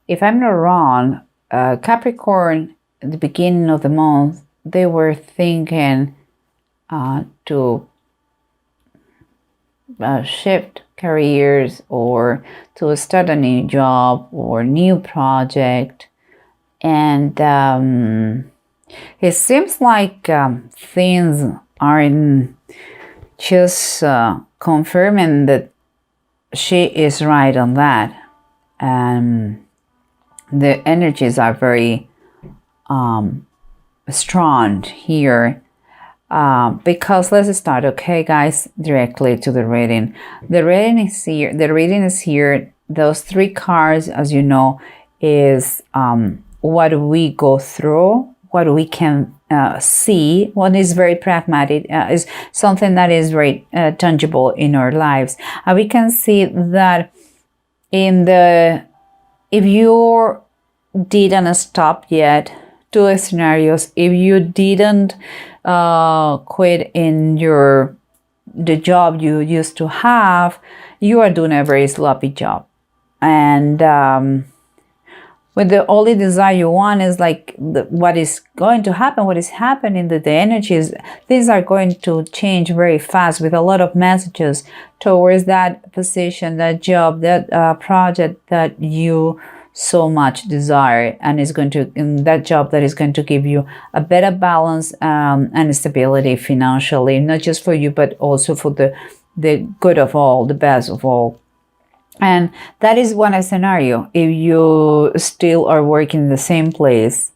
if I'm not wrong, Capricorn at the beginning of the month, they were thinking to shift careers or to start a new job or new project. And it seems like things aren't just confirming that she is right on that. And the energies are very strong here. Because let's start, okay, guys, directly to the reading. The reading is here. The reading is here. Those three cards, as you know, is what we go through, what we can see, what is very pragmatic, is something that is very tangible in our lives. And we can see that if you didn't stop yet, two scenarios. If you didn't quit in the job you used to have, you are doing a very sloppy job. And with the only desire you want is like what is going to happen, what is happening, that the energies, things are going to change very fast with a lot of messages towards that position, that job, that project that you so much desire, and is going to, in that job that is going to give you a better balance and stability financially, not just for you, but also for the good of all, the best of all. And that is one scenario. If you still are working in the same place,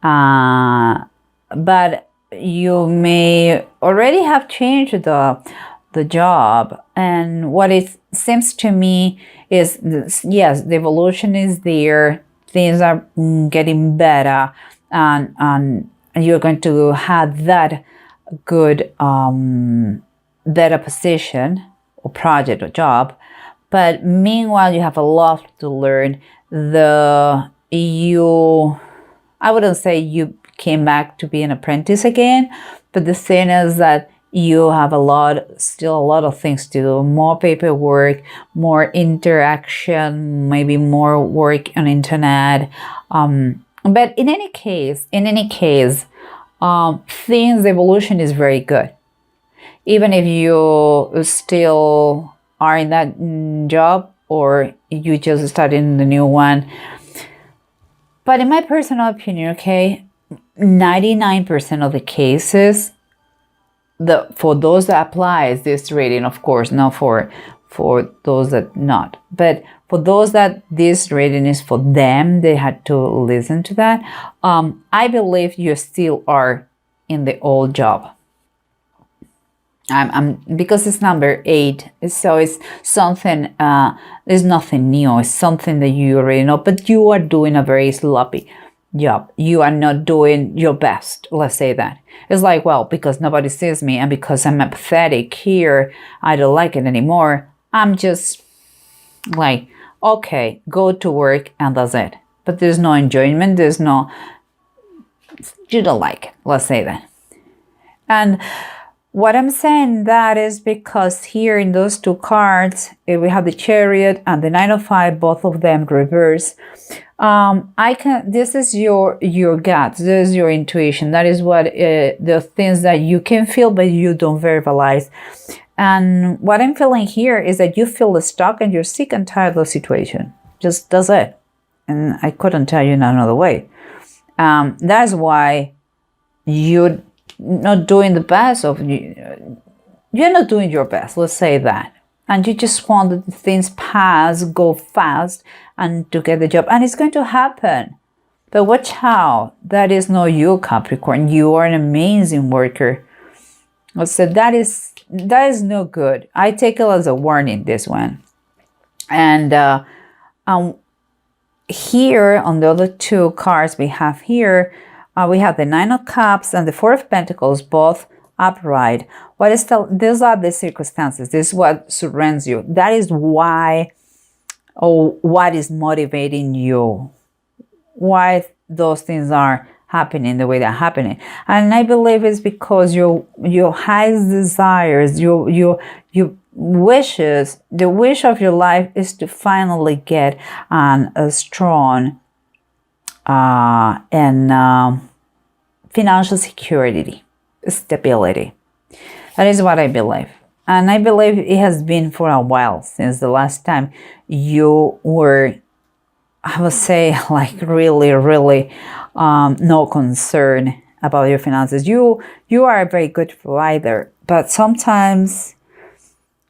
but you may already have changed the job, and what it seems to me is this, yes, the evolution is there, things are getting better, and you're going to have that good better position or project or job. But meanwhile, you have a lot to learn. I wouldn't say you came back to be an apprentice again, but the thing is that you have still a lot of things to do, more paperwork, more interaction, maybe more work on internet. But in any case, things, evolution is very good. Even if you still are in that job or you just started in the new one. But in my personal opinion, okay, 99% of the cases, for those that applies this reading, of course, not for those that not, but for those that this reading is for them, they had to listen to that. I believe you still are in the old job. Because it's number 8, so it's something. It's nothing new. It's something that you already know, but you are doing a very sloppy job. You are not doing your best. Let's say that. It's like, well, because nobody sees me, and because I'm apathetic here, I don't like it anymore. I'm just like, okay, go to work, and that's it. But there's no enjoyment. You don't like it. Let's say that. And what I'm saying that is because here in those two cards, we have the Chariot and the Nine of Fives, both of them reverse. This is your gut, this is your intuition. That is what the things that you can feel, but you don't verbalize. And what I'm feeling here is that you feel stuck and you're sick and tired of the situation. Just does it. And I couldn't tell you in another way. That's why you're not doing the best of you. You're not doing your best, let's say that. And you just want that things go fast, and to get the job. And it's going to happen. But watch out. That is not you, Capricorn. You are an amazing worker. So that is no good. I take it as a warning, this one. And here on the other two cards we have here, we have the Nine of Cups and the Four of Pentacles, both upright. These are the circumstances. This is what surrounds you. That is why, or what is motivating you. Why those things are happening the way they're happening. And I believe it's because your highest desires, wishes, the wish of your life is to finally get a strong and financial security, stability. That is what I believe. And I believe it has been for a while since the last time you were, I would say, like really, really no concern about your finances. You are a very good provider, but sometimes,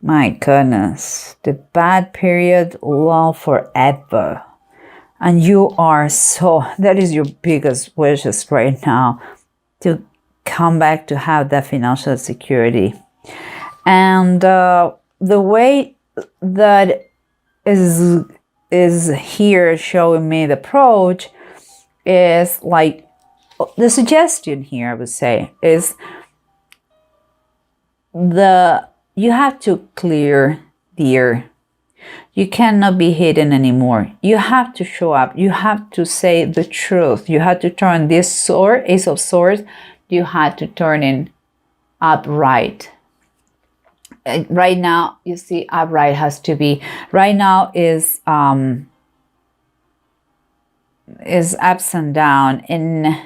my goodness, the bad period long forever. And you are so, that is your biggest wishes right now, to come back to have that financial security. And the way that is here showing me the approach is like, the suggestion here, I would say, is you have to clear the air. You cannot be hidden anymore. You have to show up. You have to say the truth. You have to turn this sword, Ace of Swords, you had to turn it upright. Right now, you see, upright has to be, right now is ups and down, and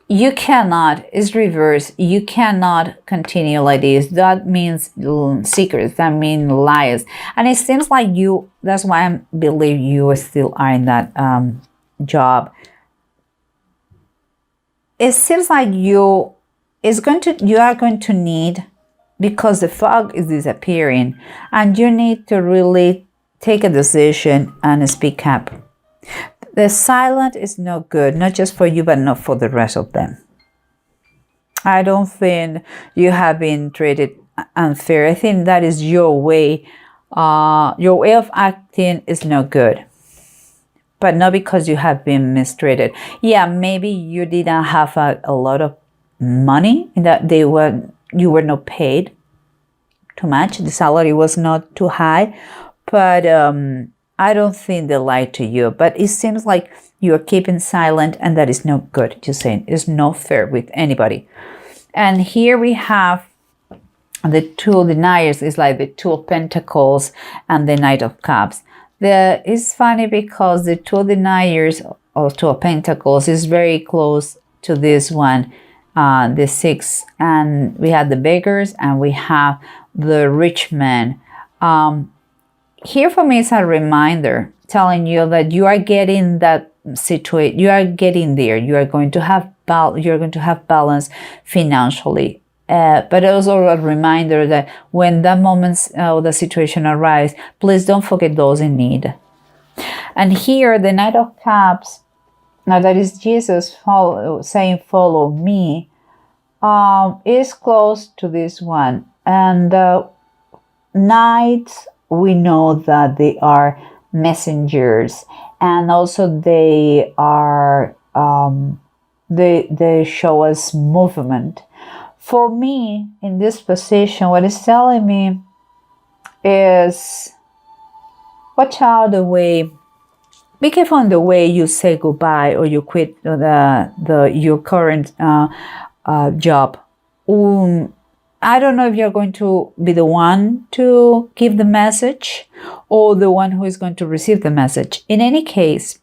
you cannot, it's reverse, you cannot continue like this. That means secrets, that means lies. And it seems like you, that's why I believe you still are in that job. It seems like you are going to need, because the fog is disappearing, and you need to really take a decision and speak up. The silent is no good, not just for you, but not for the rest of them. I don't think you have been treated unfair. I think that is your way. Your way of acting is no good. But not because you have been mistreated. Yeah, maybe you didn't have a lot of money, that you were not paid too much. The salary was not too high. But I don't think they lied to you, but it seems like you are keeping silent, and that is no good. Just saying, it's not fair with anybody. And here we have the two deniers. It's like the Two of Pentacles and the Knight of Cups. It's funny because the Two deniers, or Two of Pentacles, is very close to this one, the Six, and we have the Beggars, and we have the Rich Man. Here for me is a reminder telling you that you are getting that situation, you are getting there, you are going to have balance financially. But also a reminder that when that moment the situation arrives, please don't forget those in need. And here the Knight of Cups, now that is Jesus saying follow me, is close to this one. And Knights, we know that they are messengers, and also they are they show us movement. For me, in this position, what it's telling me is watch out the way, be careful in the way you say goodbye or you quit your current job. I don't know if you're going to be the one to give the message or the one who is going to receive the message. In any case,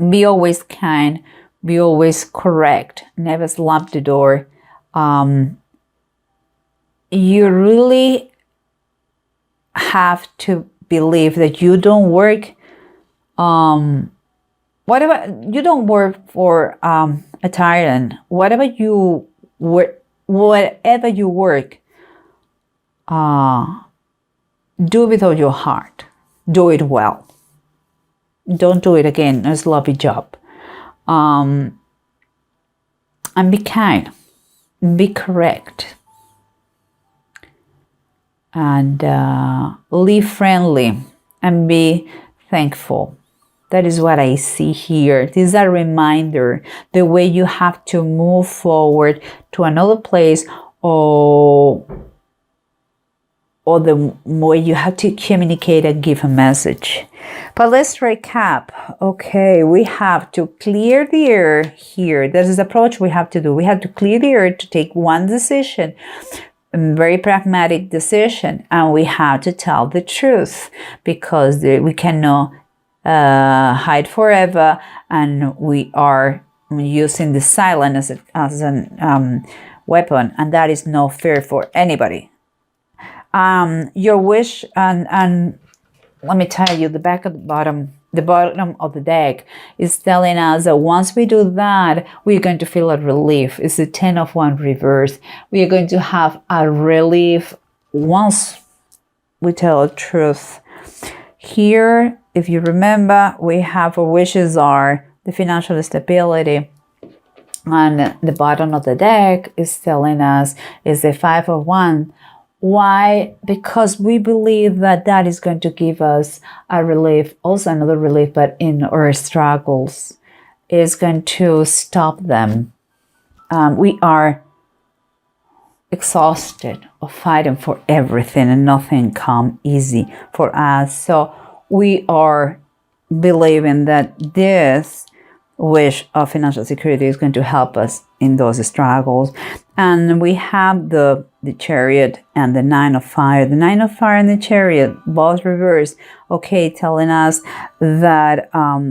be always kind, be always correct, never slap the door. You really have to believe that you don't work, you don't work for a tyrant. Whatever you work, do with all your heart. Do it well. Don't do it again. A sloppy job. And be kind. Be correct. And live friendly. And be thankful. That is what I see here. This is a reminder, the way you have to move forward to another place, or the way you have to communicate and give a message. But let's recap. Okay, we have to clear the air here. This is the approach we have to do. We have to clear the air to take one decision. very pragmatic decision, and we have to tell the truth because we cannot hide forever, and we are using the silence as an weapon, and that is not fair for anybody. Your wish, and let me tell you, the bottom of the deck is telling us that once we do that, we're going to feel a relief. It's the 10 of Wands reverse. We are going to have a relief once we tell the truth. Here, if you remember, we have our wishes are the financial stability. And the bottom of the deck is telling us is the 5 of Wands. Why? Because we believe that that is going to give us a relief, also another relief, but in our struggles is going to stop them. We are exhausted of fighting for everything, and nothing come easy for us. So we are believing that this wish of financial security is going to help us in those struggles. And we have the Chariot and the 9 of Fire. The 9 of Fire and the Chariot, both reversed, okay, telling us that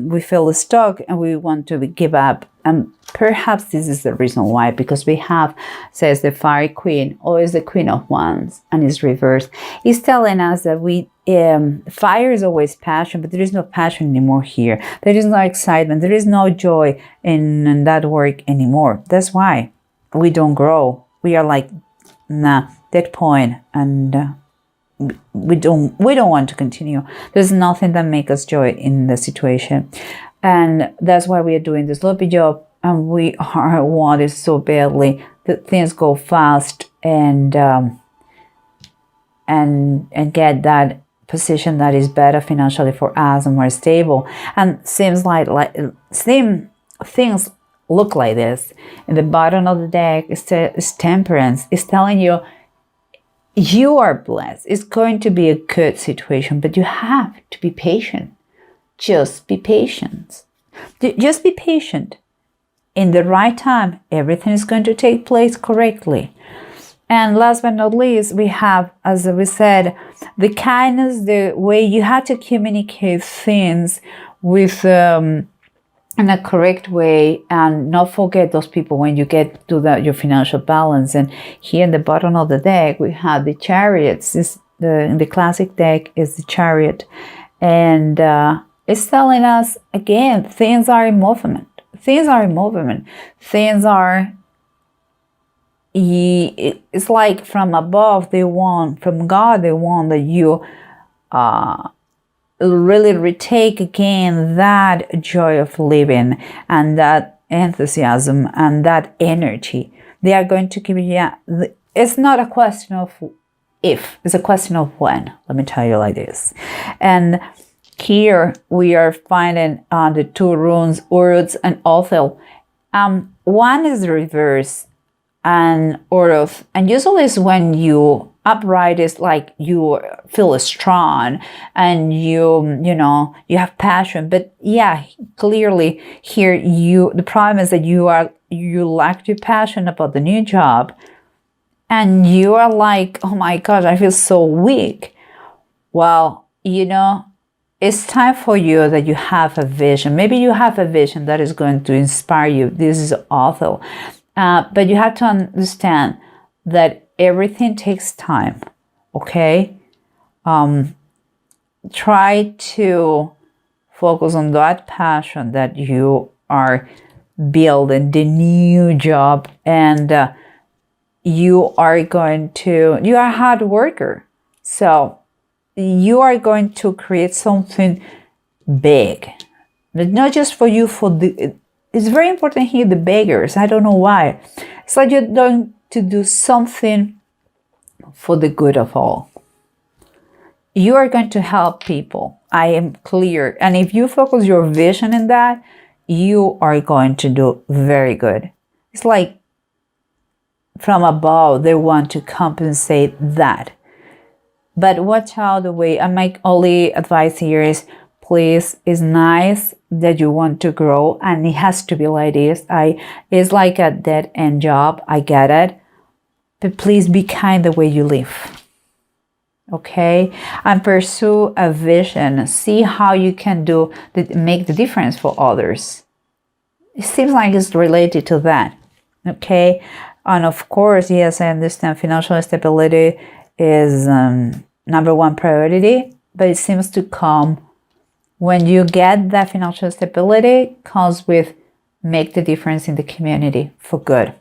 we feel stuck and we want to give up. And perhaps this is the reason why, because we have, says the Fire Queen, always the Queen of Wands, and it's reversed. It's telling us that fire is always passion, but there is no passion anymore here. There is no excitement. There is no joy in that work anymore. That's why we don't grow. We are like, nah, that point, and we don't want to continue. There's nothing that makes us joy in the situation, and that's why we are doing this sloppy job, and we are wanted so badly that things go fast and get that position that is better financially for us and more stable. And seems like same things look like this. In the bottom of the deck is Temperance. It's telling you you are blessed. It's going to be a good situation, but you have to be patient. Just be patient. Just be patient. In the right time, everything is going to take place correctly. And last but not least, we have, as we said, the kindness, the way you have to communicate things with in a correct way, and not forget those people when you get to your financial balance. And here in the bottom of the deck, we have the Chariots. In the classic deck is the Chariot. And it's telling us, again, things are in movement. Things are in movement. Things are... It's like from above they want, from God they want that you really retake again that joy of living and that enthusiasm and that energy. They are going to give you, it's not a question of if, it's a question of when. Let me tell you like this. And here we are finding the two runes, Uruz and Othel. One is the reverse, and Uruz, and usually is when you upright is like you feel strong and you have passion. But yeah, clearly here the problem is that you lack your passion about the new job, and you are like, oh my gosh, I feel so weak. Well, it's time for you that you have a vision. Maybe you have a vision that is going to inspire you. This is awful. But you have to understand that everything takes time, okay? Try to focus on that passion that you are building, the new job, and you are a hard worker. So you are going to create something big, but not just for you, it's very important here, the beggars. I don't know why. It's like you're going to do something for the good of all. You are going to help people. I am clear. And if you focus your vision in that, you are going to do very good. It's like from above, they want to compensate that. But watch out the way. And my only advice here is, please, it's nice that you want to grow, and it has to be like this. It's like a dead-end job. I get it. but please be kind the way you live. Okay? And pursue a vision. See how you can make the difference for others. It seems like it's related to that. Okay? And of course, yes, I understand financial stability is number one priority, but it seems to come when you get that financial stability, comes with make the difference in the community for good.